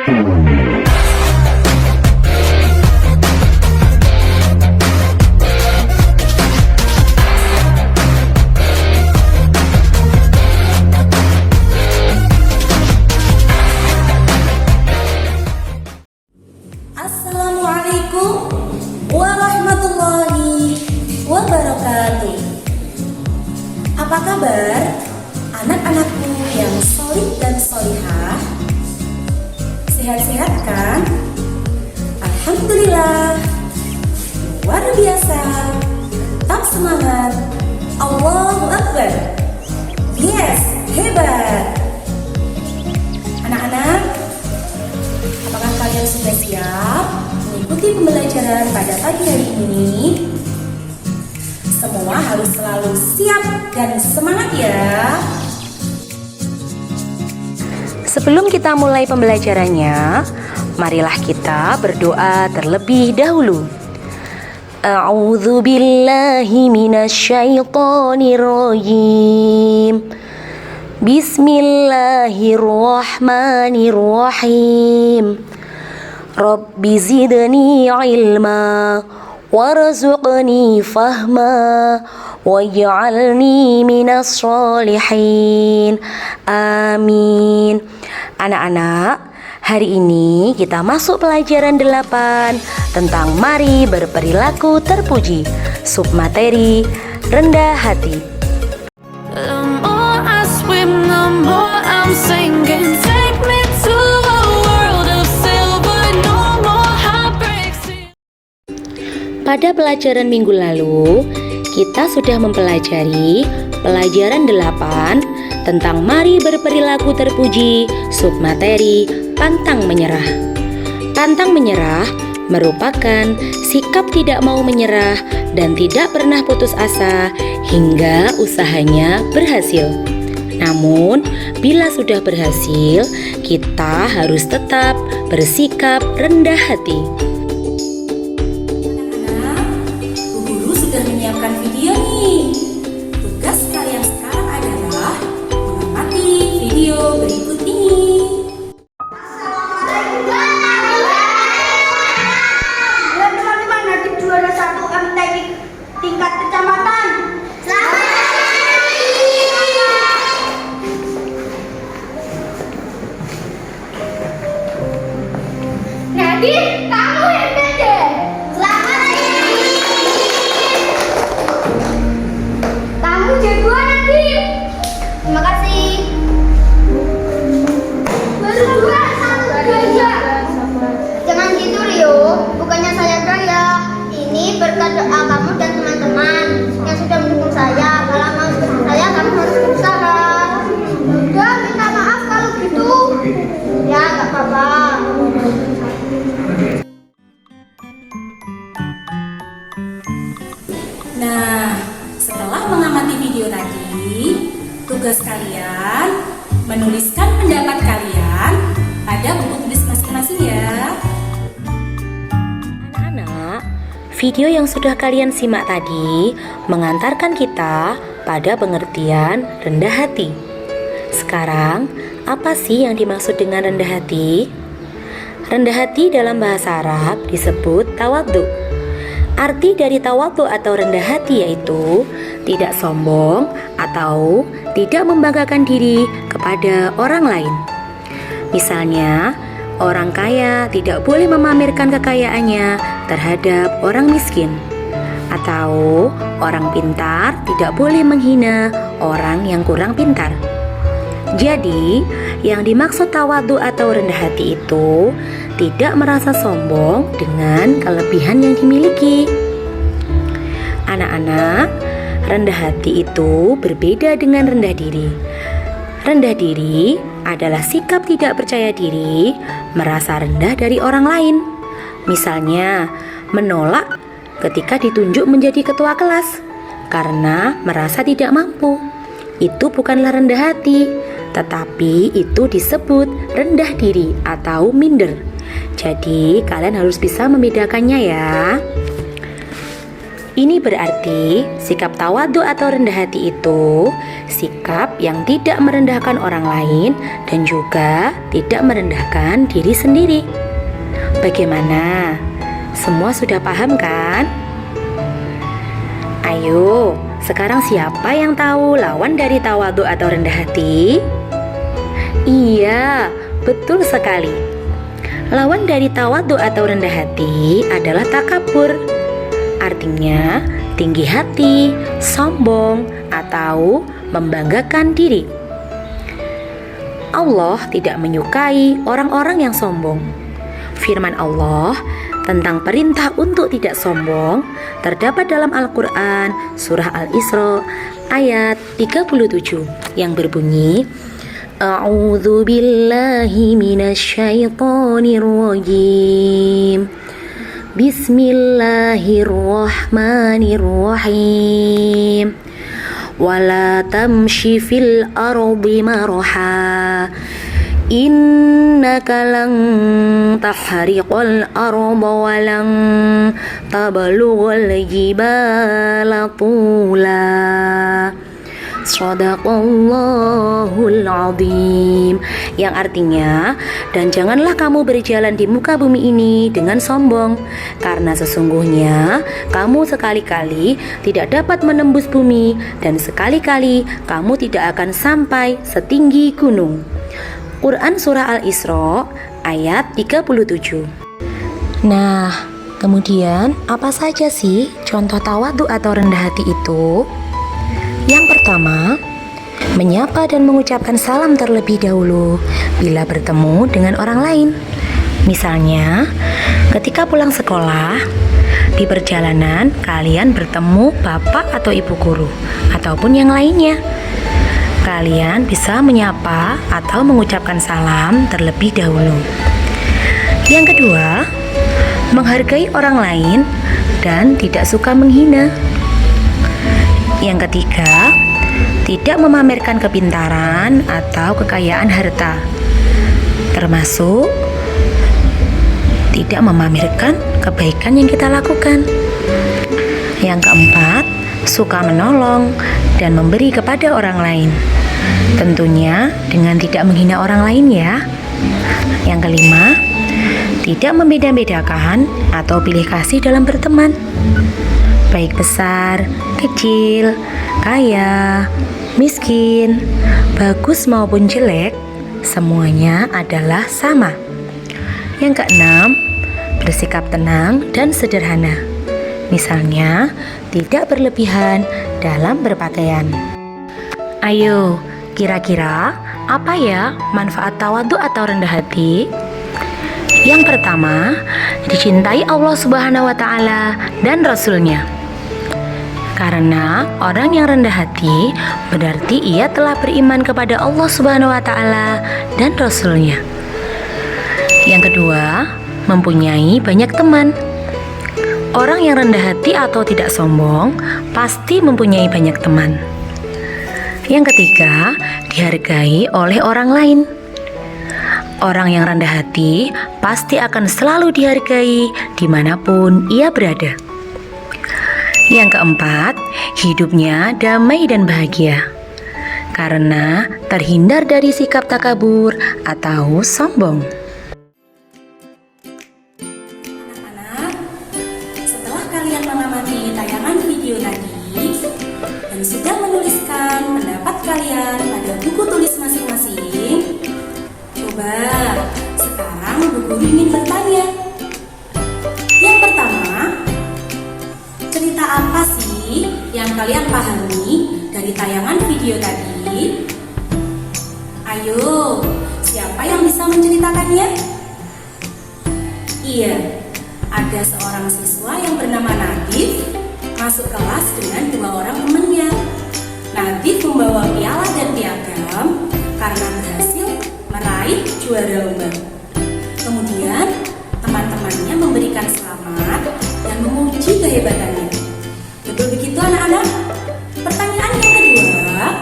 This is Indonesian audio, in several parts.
Assalamualaikum warahmatullahi wabarakatuh. Apa kabar anak-anakku yang solih dan solihah? Sehat-sehat kan? Alhamdulillah. Luar biasa. Tetap semangat. Allahu Akbar. Yes, hebat. Anak-anak, apakah kalian sudah siap mengikuti pembelajaran pada pagi hari ini? Semua harus selalu siap dan semangat ya. Sebelum kita mulai pembelajarannya, marilah kita berdoa terlebih dahulu. A'udzu billahi minasyaitonir rajim. Bismillahirrahmanirrahim. Rabbi zidni ilma warzuqni fahma waj'alni minas sholihin. Amin. Anak-anak, hari ini kita masuk pelajaran 8 tentang mari berperilaku terpuji. Submateri rendah hati. The more I swim, the more I'm sinking. Take me to a world of silver, no more heartbreaks. Pada pelajaran minggu lalu, kita sudah mempelajari pelajaran 8 tentang mari berperilaku terpuji, submateri pantang menyerah. Pantang menyerah merupakan sikap tidak mau menyerah dan tidak pernah putus asa hingga usahanya berhasil. Namun, bila sudah berhasil, kita harus tetap bersikap rendah hati. Anak-anak, Bu Guru sudah menyiapkan video nih. Tugas kalian sekarang adalah mengamati video berikut ini. Ya teman-teman, nanti juara 1 MTQ tingkat kecamatan. Nadine, kamu hebat deh. Selamat. Kamu jagoan, Nadine. Terima kasih. Baru 2, 1 gaya. Jangan gitu Rio, bukannya saya gaya. Ini berkat doa kamu dan teman-teman yang sudah mendukung saya. Kalau mau seperti saya, kamu harus berusaha. Udah, minta maaf kalau gitu. Ya, gak apa-apa. Nah, setelah mengamati video tadi, tugas kalian menuliskan pendapat kalian pada buku tulis masing-masing ya. Anak-anak, video yang sudah kalian simak tadi mengantarkan kita pada pengertian rendah hati. Sekarang, apa sih yang dimaksud dengan rendah hati? Rendah hati dalam bahasa Arab disebut tawadhu. Arti dari tawadhu atau rendah hati yaitu tidak sombong atau tidak membanggakan diri kepada orang lain. Misalnya, orang kaya tidak boleh memamerkan kekayaannya terhadap orang miskin, atau orang pintar tidak boleh menghina orang yang kurang pintar. Jadi, yang dimaksud tawadhu atau rendah hati itu tidak merasa sombong dengan kelebihan yang dimiliki. Anak-anak, rendah hati itu berbeda dengan rendah diri. Rendah diri adalah sikap tidak percaya diri, merasa rendah dari orang lain. Misalnya, menolak ketika ditunjuk menjadi ketua kelas karena merasa tidak mampu. Itu bukanlah rendah hati, tetapi itu disebut rendah diri atau minder. Jadi, kalian harus bisa membedakannya ya. Ini berarti sikap tawadhu atau rendah hati itu sikap yang tidak merendahkan orang lain dan juga tidak merendahkan diri sendiri. Bagaimana? Semua sudah paham kan? Ayo, sekarang siapa yang tahu lawan dari tawadhu atau rendah hati? Iya, betul sekali. Lawan dari tawadhu atau rendah hati adalah takabur. Artinya tinggi hati, sombong, atau membanggakan diri. Allah tidak menyukai orang-orang yang sombong. Firman Allah tentang perintah untuk tidak sombong terdapat dalam Al-Quran surah Al-Isra ayat 37 yang berbunyi, A'udzu billahi minasyaitonir rajim. Bismillahirrahmanirrahim. Wala tamshi fil ardi maraha. Innaka lan tahriqal arda wa lan tablughal jibala tula. Shadaqallahul azim, yang artinya, dan janganlah kamu berjalan di muka bumi ini dengan sombong, karena sesungguhnya kamu sekali-kali tidak dapat menembus bumi, dan sekali-kali kamu tidak akan sampai setinggi gunung. Quran surah Al-Isra ayat 37. Nah, kemudian apa saja sih contoh tawadhu atau rendah hati itu? Yang pertama, menyapa dan mengucapkan salam terlebih dahulu bila bertemu dengan orang lain. Misalnya, ketika pulang sekolah, di perjalanan kalian bertemu bapak atau ibu guru, ataupun yang lainnya. Kalian bisa menyapa atau mengucapkan salam terlebih dahulu. Yang kedua, menghargai orang lain dan tidak suka menghina. Yang ketiga, tidak memamerkan kepintaran atau kekayaan harta, termasuk tidak memamerkan kebaikan yang kita lakukan. Yang keempat, suka menolong dan memberi kepada orang lain, tentunya dengan tidak menghina orang lain ya. Yang kelima, tidak membeda-bedakan atau pilih kasih dalam berteman, baik besar, kecil, kaya, miskin, bagus maupun jelek, semuanya adalah sama. Yang keenam, bersikap tenang dan sederhana. Misalnya, tidak berlebihan dalam berpakaian. Ayo, kira-kira apa ya manfaat tawadhu atau rendah hati? Yang pertama, dicintai Allah Subhanahu wa Ta'ala dan Rasul-Nya. Karena orang yang rendah hati berarti ia telah beriman kepada Allah Subhanahu wa Ta'ala dan Rasul-Nya. Yang kedua, mempunyai banyak teman. Orang yang rendah hati atau tidak sombong pasti mempunyai banyak teman. Yang ketiga, dihargai oleh orang lain. Orang yang rendah hati pasti akan selalu dihargai dimanapun ia berada. Yang keempat, hidupnya damai dan bahagia karena terhindar dari sikap takabur atau sombong. Anak-anak, setelah kalian mengamati tayangan video tadi dan sudah menuliskan pendapat kalian pada buku tulis masing-masing, coba sekarang Bu Guru ingin bertanya. Yang pertama, cerita apa sih yang kalian pahami dari tayangan video tadi? Ayo, siapa yang bisa menceritakannya? Iya, ada seorang siswa yang bernama Nadif masuk kelas dengan 2 orang temannya. Nadif membawa piala dan piagam karena berhasil meraih juara lomba. Kemudian teman-temannya memberikan selamat dan memuji kehebatannya. Betul begitu anak-anak? Pertanyaan yang kedua,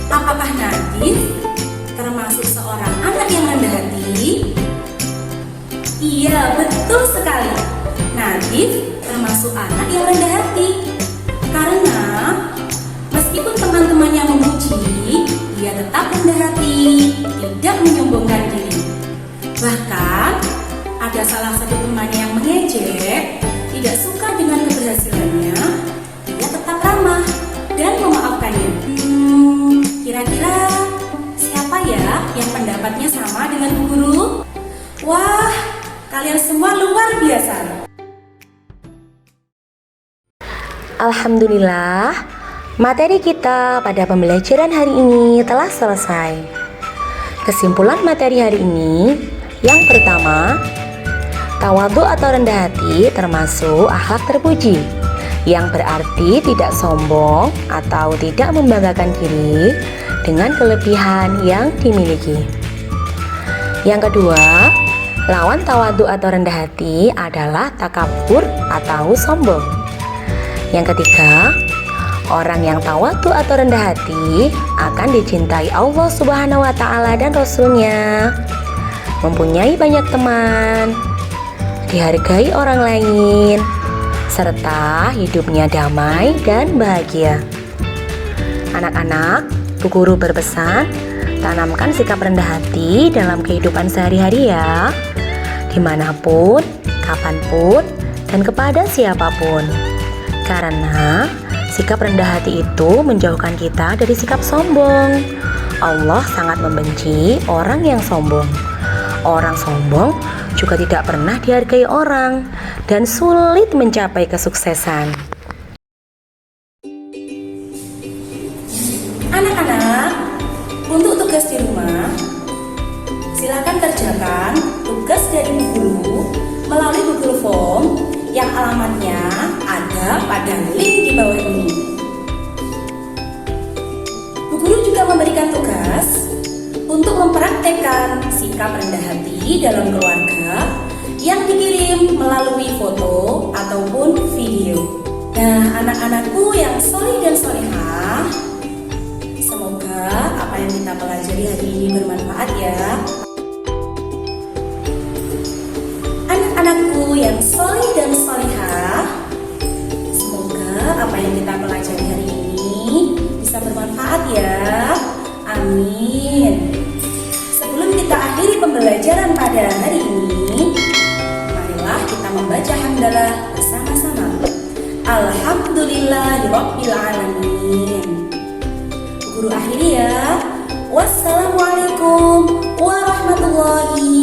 apakah Nadif termasuk seorang anak yang rendah hati? Iya, betul sekali. Nadif Nadif termasuk anak yang rendah hati. Karena meskipun teman-temannya memuji, dia tetap rendah hati, tidak menyombongkan diri. Bahkan ada salah satu temannya yang mengejek, tidak suka dengan keberhasilannya, dia tetap ramah dan memaafkannya. Kira-kira siapa ya yang pendapatnya sama dengan Bu Guru? Wah, kalian semua luar biasa. Alhamdulillah, materi kita pada pembelajaran hari ini telah selesai. Kesimpulan materi hari ini, yang pertama, tawadhu atau rendah hati termasuk akhlak terpuji, yang berarti tidak sombong atau tidak membanggakan diri dengan kelebihan yang dimiliki. Yang kedua, lawan tawadhu atau rendah hati adalah takabur atau sombong. Yang ketiga, orang yang tawadhu atau rendah hati akan dicintai Allah Subhanahu wa Ta'ala dan Rasul-Nya, mempunyai banyak teman, dihargai orang lain, serta hidupnya damai dan bahagia. Anak-anak, Bu Guru berpesan, tanamkan sikap rendah hati dalam kehidupan sehari-hari ya, dimanapun, kapanpun, dan kepada siapapun. Karena sikap rendah hati itu menjauhkan kita dari sikap sombong. Allah sangat membenci orang yang sombong. Orang sombong juga tidak pernah dihargai orang dan sulit mencapai kesuksesan. Anak-anak, untuk tugas di rumah, silakan kerjakan tugas dari Bu Guru melalui Google Form yang alamatnya ada pada link di bawah ini. Bu Guru juga memberikan tugas untuk mempraktekkan sikap rendah hati dalam keluarga yang dikirim melalui foto ataupun video. Nah, anak-anakku yang solih dan solihah, semoga apa yang kita pelajari hari ini bermanfaat ya. Anak-anakku yang solih dan solihah, semoga apa yang kita pelajari hari ini bisa bermanfaat ya. Amin. Sebelum kita akhiri pembelajaran pada hari ini, marilah kita membaca hamdalah bersama-sama. Alhamdulillahirabbil alamin. Guru akhiri ya. Wassalamualaikum warahmatullahi